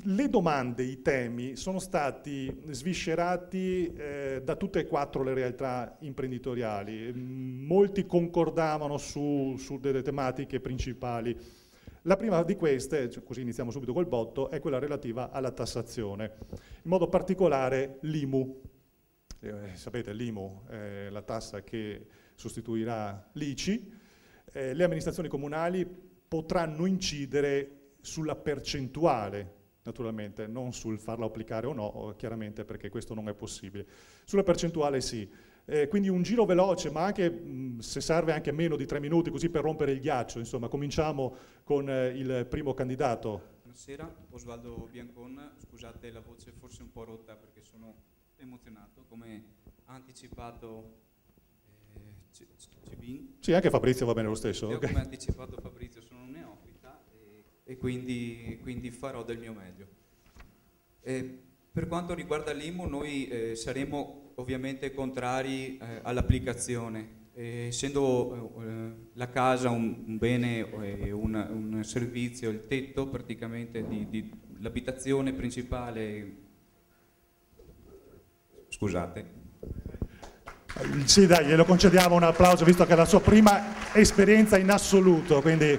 Le domande, i temi sono stati sviscerati da tutte e quattro le realtà imprenditoriali. Molti concordavano su delle tematiche principali. La prima di queste, così iniziamo subito col botto, è quella relativa alla tassazione, in modo particolare l'IMU. Sapete, l'IMU è la tassa che sostituirà l'ICI. Le amministrazioni comunali potranno incidere sulla percentuale, naturalmente, non sul farla applicare o no, chiaramente, perché questo non è possibile. Sulla percentuale sì. Quindi un giro veloce, ma anche se serve anche meno di 3 minuti, così per rompere il ghiaccio. Insomma, cominciamo con il primo candidato. Buonasera, Osvaldo Biancon. Scusate la voce forse un po' rotta perché sono emozionato, come ha anticipato Cibin. Sì, anche Fabrizio va bene lo stesso. Io, come ha anticipato Fabrizio, sono un neofita e quindi farò del mio meglio. Per quanto riguarda l'IMU, noi saremo ovviamente contrari all'applicazione. Essendo la casa un bene, un servizio, il tetto praticamente l'abitazione principale. Scusate. Sì, dai, glielo concediamo un applauso, visto che è la sua prima esperienza in assoluto, quindi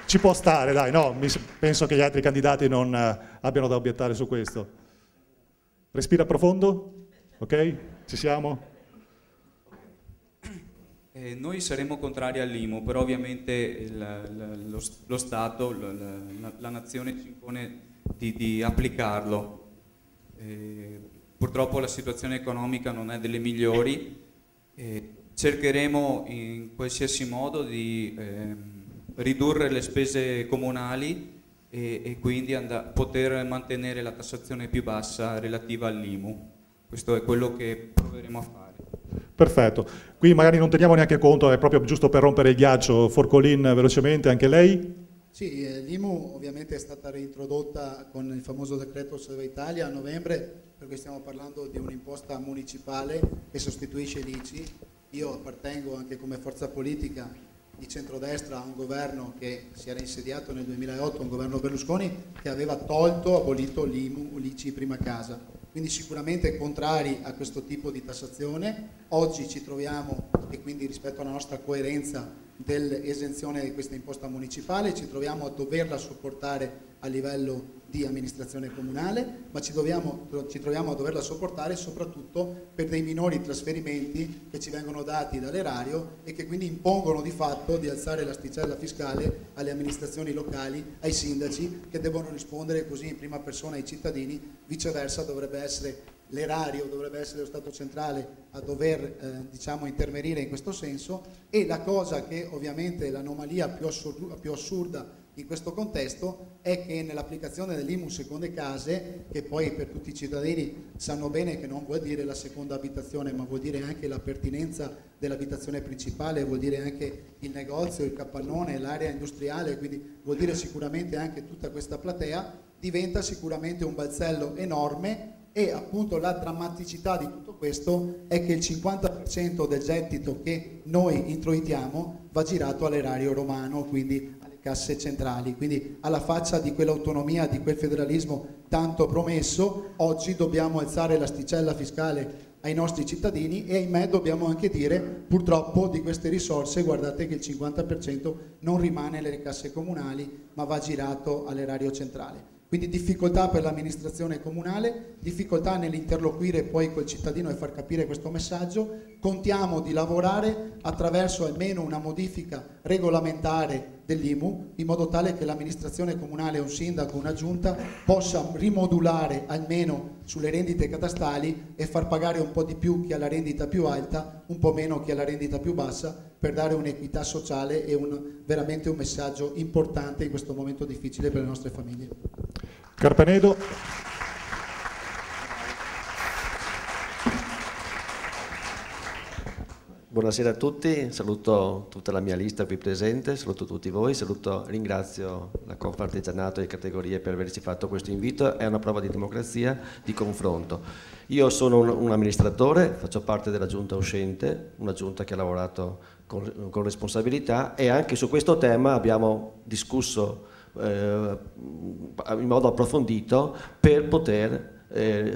ci può stare, dai, no? Penso che gli altri candidati non abbiano da obiettare su questo. Respira profondo, ok? Ci siamo? Noi saremo contrari all'IMU, però ovviamente lo Stato, la nazione ci impone di applicarlo. Purtroppo la situazione economica non è delle migliori. Cercheremo in qualsiasi modo di ridurre le spese comunali e quindi poter mantenere la tassazione più bassa relativa all'IMU. Questo è quello che proveremo a fare. Perfetto. Qui magari non teniamo neanche conto, è proprio giusto per rompere il ghiaccio. Forcolin, velocemente, anche lei? Sì, l'IMU ovviamente è stata reintrodotta con il famoso decreto Salva Italia a novembre, perché stiamo parlando di un'imposta municipale che sostituisce l'ICI. Io appartengo anche come forza politica di centrodestra a un governo che si era insediato nel 2008, un governo Berlusconi, che aveva abolito l'IMU, l'ICI prima casa. Quindi sicuramente contrari a questo tipo di tassazione. Oggi ci troviamo, e quindi rispetto alla nostra coerenza dell'esenzione di questa imposta municipale, ci troviamo a doverla sopportare a livello di amministrazione comunale, ma ci troviamo a doverla sopportare soprattutto per dei minori trasferimenti che ci vengono dati dall'erario e che quindi impongono di fatto di alzare l'asticella fiscale alle amministrazioni locali, ai sindaci, che devono rispondere così in prima persona ai cittadini. Viceversa dovrebbe essere l'erario, dovrebbe essere lo Stato centrale a dover intervenire in questo senso. E la cosa che ovviamente l'anomalia più assurda in questo contesto è che nell'applicazione dell'IMU seconde case, che poi per tutti i cittadini sanno bene che non vuol dire la seconda abitazione, ma vuol dire anche la pertinenza dell'abitazione principale, vuol dire anche il negozio, il capannone, l'area industriale, quindi vuol dire sicuramente anche tutta questa platea, diventa sicuramente un balzello enorme. E appunto la drammaticità di tutto questo è che il 50% del gettito che noi introitiamo va girato all'erario romano, quindi alle casse centrali. Quindi alla faccia di quell'autonomia, di quel federalismo tanto promesso, oggi dobbiamo alzare l'asticella fiscale ai nostri cittadini e ahimè dobbiamo anche dire purtroppo di queste risorse guardate che il 50% non rimane nelle casse comunali ma va girato all'erario centrale. Quindi difficoltà per l'amministrazione comunale, difficoltà nell'interloquire poi col cittadino e far capire questo messaggio. Contiamo di lavorare attraverso almeno una modifica regolamentare dell'IMU, in modo tale che l'amministrazione comunale, un sindaco, una giunta possa rimodulare almeno sulle rendite catastali e far pagare un po' di più chi ha la rendita più alta, un po' meno chi ha la rendita più bassa, per dare un'equità sociale e veramente un messaggio importante in questo momento difficile per le nostre famiglie. Carpenedo. Buonasera a tutti, saluto tutta la mia lista qui presente, saluto tutti voi, ringrazio la Confartigianato e categorie per averci fatto questo invito, è una prova di democrazia, di confronto. Io sono un amministratore, faccio parte della giunta uscente, una giunta che ha lavorato con responsabilità e anche su questo tema abbiamo discusso in modo approfondito per poter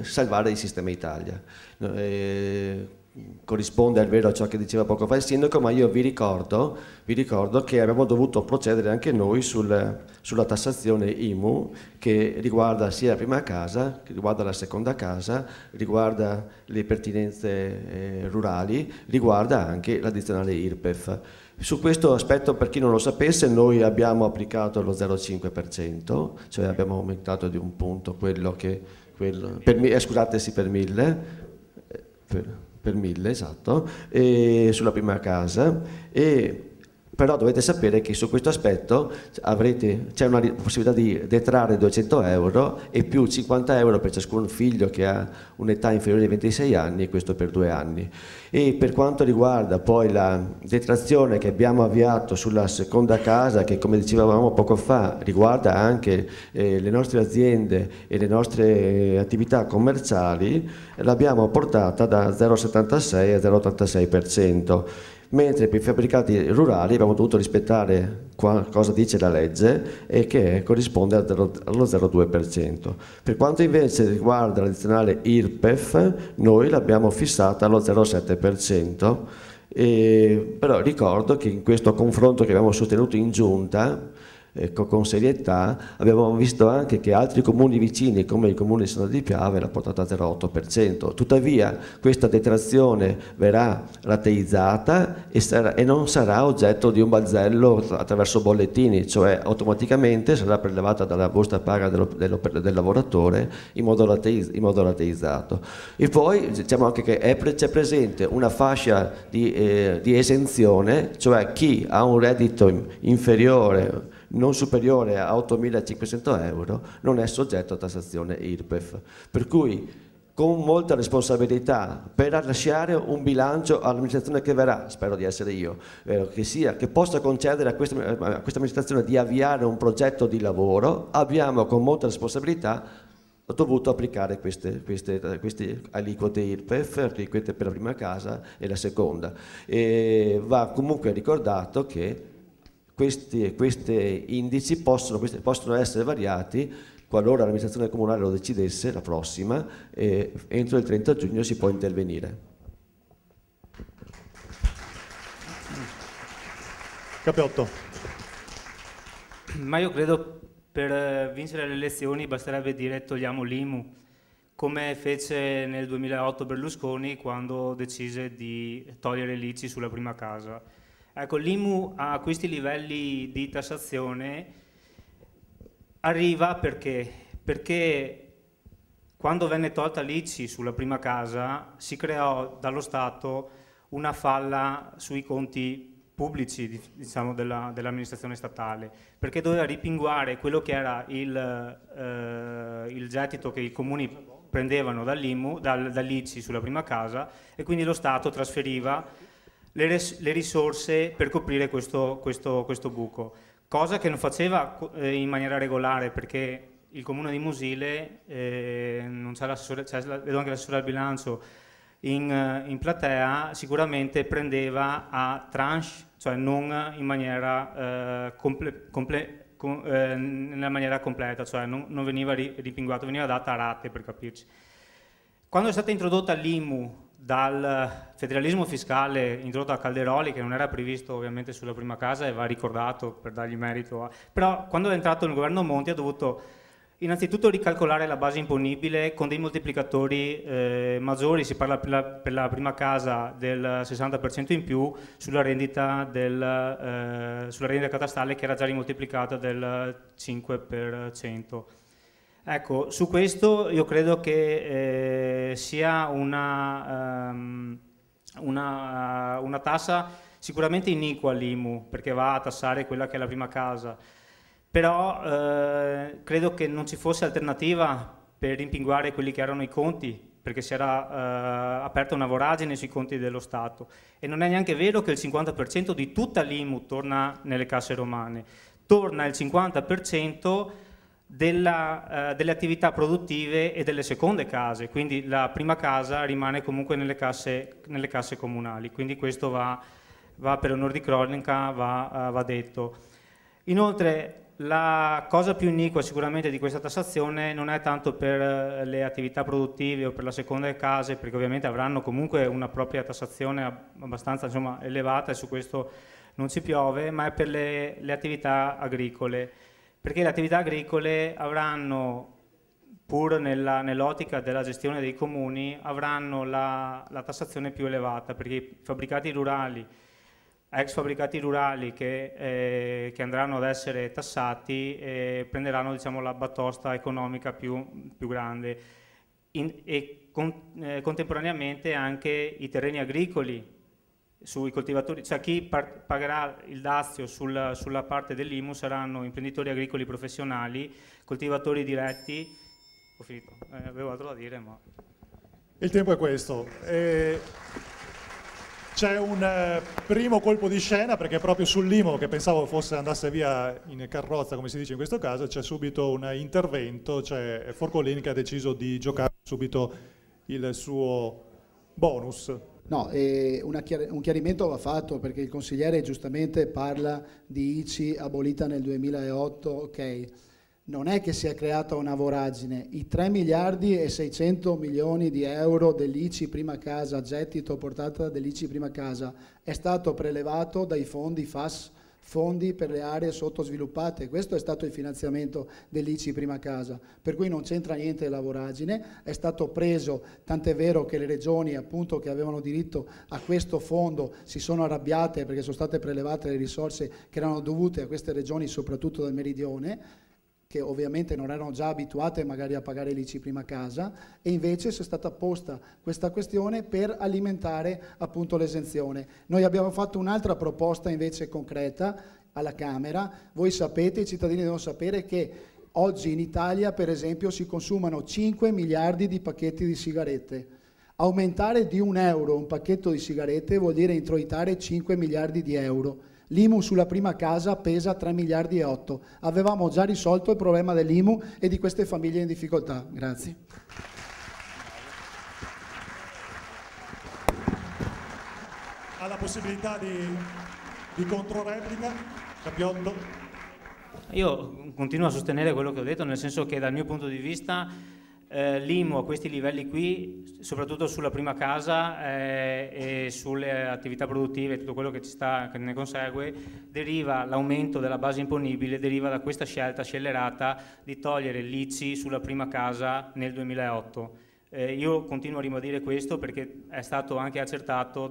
salvare il sistema Italia. Corrisponde al vero a ciò che diceva poco fa il sindaco, ma io vi ricordo che abbiamo dovuto procedere anche noi sulla tassazione IMU, che riguarda sia la prima casa, che riguarda la seconda casa, riguarda le pertinenze rurali, riguarda anche l'addizionale IRPEF. Su questo aspetto, per chi non lo sapesse, noi abbiamo applicato lo 0,5%, cioè abbiamo aumentato di un punto quello che... scusate, sì, per 1000, per 1000, esatto, sulla prima casa, però dovete sapere che su questo aspetto c'è una possibilità di detrarre 200 euro e più 50 euro per ciascun figlio che ha un'età inferiore ai 26 anni, e questo per 2 anni. E per quanto riguarda poi la detrazione che abbiamo avviato sulla seconda casa, che come dicevamo poco fa riguarda anche le nostre aziende e le nostre attività commerciali, l'abbiamo portata da 0,76 a 0,86%. Mentre per i fabbricati rurali abbiamo dovuto rispettare cosa dice la legge e che corrisponde allo 0,2%. Per quanto invece riguarda l'addizionale IRPEF, noi l'abbiamo fissata allo 0,7%, però ricordo che in questo confronto che abbiamo sostenuto in giunta, con serietà, abbiamo visto anche che altri comuni vicini, come il comune di Santa di Piave, l'ha portata a 0,8%. Tuttavia questa detrazione verrà rateizzata e non sarà oggetto di un balzello attraverso bollettini, cioè automaticamente sarà prelevata dalla busta paga del lavoratore in modo rateizzato. E poi diciamo anche che c'è presente una fascia di esenzione, cioè chi ha un reddito inferiore, non superiore a 8.500 euro, non è soggetto a tassazione IRPEF. Per cui con molta responsabilità, per lasciare un bilancio all'amministrazione che verrà, spero di essere io, che possa concedere a questa amministrazione di avviare un progetto di lavoro, abbiamo con molta responsabilità dovuto applicare queste aliquote IRPEF, aliquote per la prima casa e la seconda. E va comunque ricordato che questi indici possono essere variati qualora l'amministrazione comunale lo decidesse, la prossima, e entro il 30 giugno si può intervenire. Capiotto. Ma io credo per vincere le elezioni basterebbe dire togliamo l'IMU, come fece nel 2008 Berlusconi quando decise di togliere l'ICI sulla prima casa. Ecco, l'IMU a questi livelli di tassazione arriva perché quando venne tolta l'ICI sulla prima casa si creò dallo Stato una falla sui conti pubblici, diciamo, dell'amministrazione statale, perché doveva ripinguare quello che era il gettito che i comuni prendevano dall'IMU, dall'ICI sulla prima casa, e quindi lo Stato trasferiva le risorse per coprire questo buco, cosa che non faceva in maniera regolare, perché il comune di Musile, non c'è l'assessore, vedo anche l'assessore al bilancio in platea, sicuramente prendeva a tranche, cioè non in maniera nella maniera completa, cioè non veniva ripinguato, veniva data a rate, per capirci. Quando è stata introdotta l'IMU dal federalismo fiscale introdotto da Calderoli, che non era previsto ovviamente sulla prima casa, e va ricordato per dargli merito, però quando è entrato nel governo Monti ha dovuto innanzitutto ricalcolare la base imponibile con dei moltiplicatori maggiori. Si parla per la prima casa del 60% in più sulla rendita catastale, che era già rimoltiplicata del 5%. Ecco, su questo io credo che sia una tassa sicuramente iniqua l'IMU, perché va a tassare quella che è la prima casa, però credo che non ci fosse alternativa per rimpinguare quelli che erano i conti, perché si era aperta una voragine sui conti dello Stato, e non è neanche vero che il 50% di tutta l'IMU torna nelle casse romane, torna il 50% delle attività produttive e delle seconde case, quindi la prima casa rimane comunque nelle casse comunali, quindi questo va per onor di cronaca, va detto. Inoltre La cosa più iniqua sicuramente di questa tassazione non è tanto per le attività produttive o per la seconda case, perché ovviamente avranno comunque una propria tassazione abbastanza, insomma, elevata, e su questo non ci piove, ma è per le attività agricole, perché le attività agricole avranno, pur nell'ottica della gestione dei comuni, avranno la tassazione più elevata, perché i fabbricati rurali, ex fabbricati rurali che andranno ad essere tassati prenderanno, diciamo, la batosta economica più grande, contemporaneamente anche i terreni agricoli sui coltivatori, cioè chi pagherà il dazio sulla parte dell'IMU saranno imprenditori agricoli professionali, coltivatori diretti. Ho finito, avevo altro da dire, ma... Il tempo è questo. C'è un primo colpo di scena, perché proprio sull'IMU, che pensavo fosse andasse via in carrozza, come si dice in questo caso, c'è subito un intervento, c'è Forcolini che ha deciso di giocare subito il suo bonus. No, un chiarimento va fatto, perché il consigliere giustamente parla di ICI abolita nel 2008, ok. Non è che si è creata una voragine, i 3 miliardi e 600 milioni di euro dell'ICI prima casa, gettito portata dell'ICI prima casa, è stato prelevato dai fondi FAS, fondi per le aree sottosviluppate. Questo è stato il finanziamento dell'ICI prima casa, per cui non c'entra niente la voragine, è stato preso, tant'è vero che le regioni, appunto, che avevano diritto a questo fondo si sono arrabbiate perché sono state prelevate le risorse che erano dovute a queste regioni, soprattutto del meridione, che ovviamente non erano già abituate magari a pagare l'ICI prima casa, e invece è stata posta questa questione per alimentare appunto l'esenzione. Noi abbiamo fatto un'altra proposta invece concreta alla Camera. Voi sapete, i cittadini devono sapere che oggi in Italia, per esempio, si consumano 5 miliardi di pacchetti di sigarette. Aumentare di €1 un pacchetto di sigarette vuol dire introitare 5 miliardi di euro. L'IMU sulla prima casa pesa 3 miliardi e 8. Avevamo già risolto il problema dell'IMU e di queste famiglie in difficoltà. Grazie. Ha la possibilità di controreplica, Cappiotto. Io continuo a sostenere quello che ho detto, nel senso che dal mio punto di vista l'IMU a questi livelli qui, soprattutto sulla prima casa e sulle attività produttive e tutto quello che che ne consegue, deriva l'aumento della base imponibile, deriva da questa scelta scellerata di togliere l'ICI sulla prima casa nel 2008. Io continuo a ribadire questo perché è stato anche accertato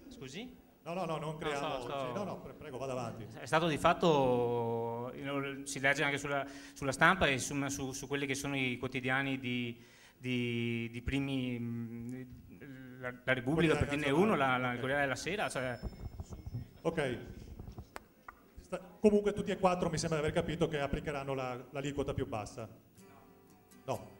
Scusi? No, non creiamo. No, prego, vada avanti. È stato di fatto, si legge anche sulla stampa e su quelli che sono i quotidiani di primi, la Repubblica per dirne uno, il Corriere della Sera. Cioè. Ok. Comunque tutti e quattro mi sembra di aver capito che applicheranno l'aliquota più bassa. No.